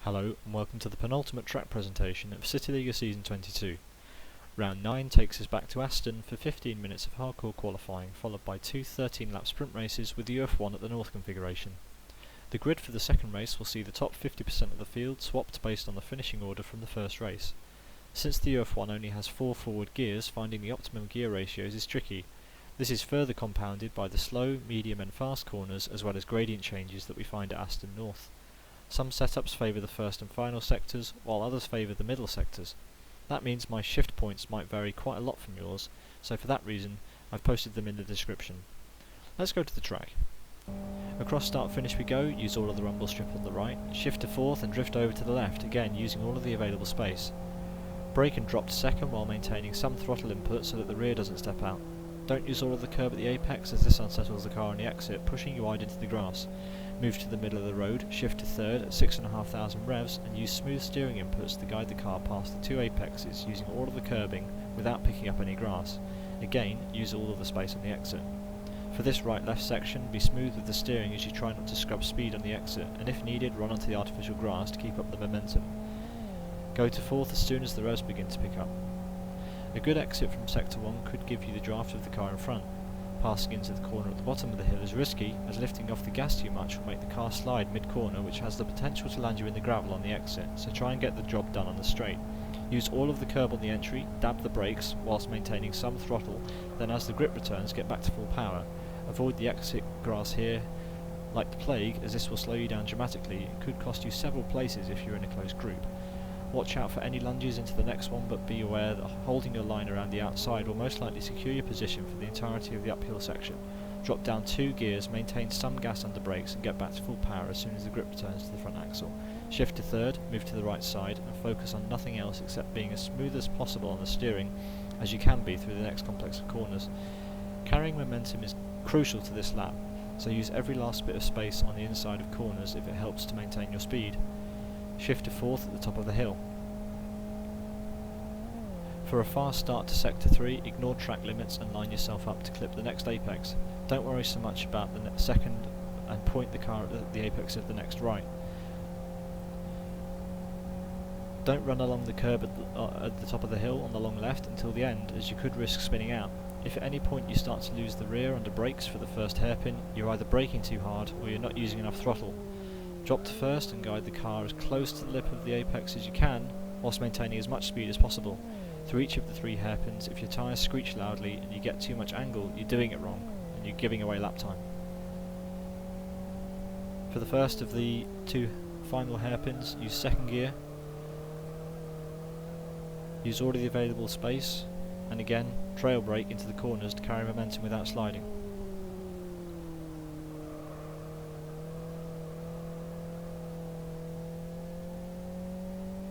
Hello and welcome to the penultimate track presentation of CityLiga Season 22. Round 9 takes us back to Aston for 15 minutes of hardcore qualifying, followed by two 13-lap sprint races with the UF1 at the North configuration. The grid for the second race will see the top 50% of the field swapped based on the finishing order from the first race. Since the UF1 only has 4 forward gears, finding the optimum gear ratios is tricky. This is further compounded by the slow, medium and fast corners as well as gradient changes that we find at Aston North. Some setups favour the first and final sectors, while others favour the middle sectors. That means my shift points might vary quite a lot from yours, so for that reason I've posted them in the description. Let's go to the track. Across start finish we go, use all of the rumble strip on the right, shift to fourth and drift over to the left, again using all of the available space. Brake and drop to second while maintaining some throttle input so that the rear doesn't step out. Don't use all of the curb at the apex as this unsettles the car on the exit, pushing you wide into the grass. Move to the middle of the road, shift to third at 6,500 revs and use smooth steering inputs to guide the car past the two apexes using all of the curbing without picking up any grass. Again, use all of the space on the exit. For this right-left section, be smooth with the steering as you try not to scrub speed on the exit, and if needed, run onto the artificial grass to keep up the momentum. Go to fourth as soon as the revs begin to pick up. A good exit from sector 1 could give you the draft of the car in front. Passing into the corner at the bottom of the hill is risky, as lifting off the gas too much will make the car slide mid-corner, which has the potential to land you in the gravel on the exit, so try and get the job done on the straight. Use all of the curb on the entry, dab the brakes whilst maintaining some throttle, then as the grip returns get back to full power. Avoid the exit grass here like the plague, as this will slow you down dramatically and could cost you several places if you're in a close group. Watch out for any lunges into the next one, but be aware that holding your line around the outside will most likely secure your position for the entirety of the uphill section. Drop down 2 gears, maintain some gas under brakes and get back to full power as soon as the grip returns to the front axle. Shift to third, move to the right side and focus on nothing else except being as smooth as possible on the steering as you can be through the next complex of corners. Carrying momentum is crucial to this lap, so use every last bit of space on the inside of corners if it helps to maintain your speed. Shift to fourth at the top of the hill. For a fast start to sector 3, ignore track limits and line yourself up to clip the next apex. Don't worry so much about the second and point the car at the apex of the next right. Don't run along the curb at the top of the hill on the long left until the end, as you could risk spinning out. If at any point you start to lose the rear under brakes for the first hairpin, you're either braking too hard or you're not using enough throttle. Drop to first and guide the car as close to the lip of the apex as you can, whilst maintaining as much speed as possible. Through each of the 3 hairpins, if your tyres screech loudly and you get too much angle, you're doing it wrong, and you're giving away lap time. For the first of the 2 final hairpins, use second gear. Use all of the available space, and again, trail brake into the corners to carry momentum without sliding.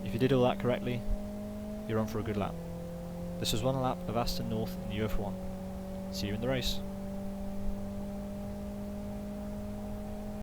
If you did all that correctly, you're on for a good lap. This was one lap of Aston North in the UF1. See you in the race.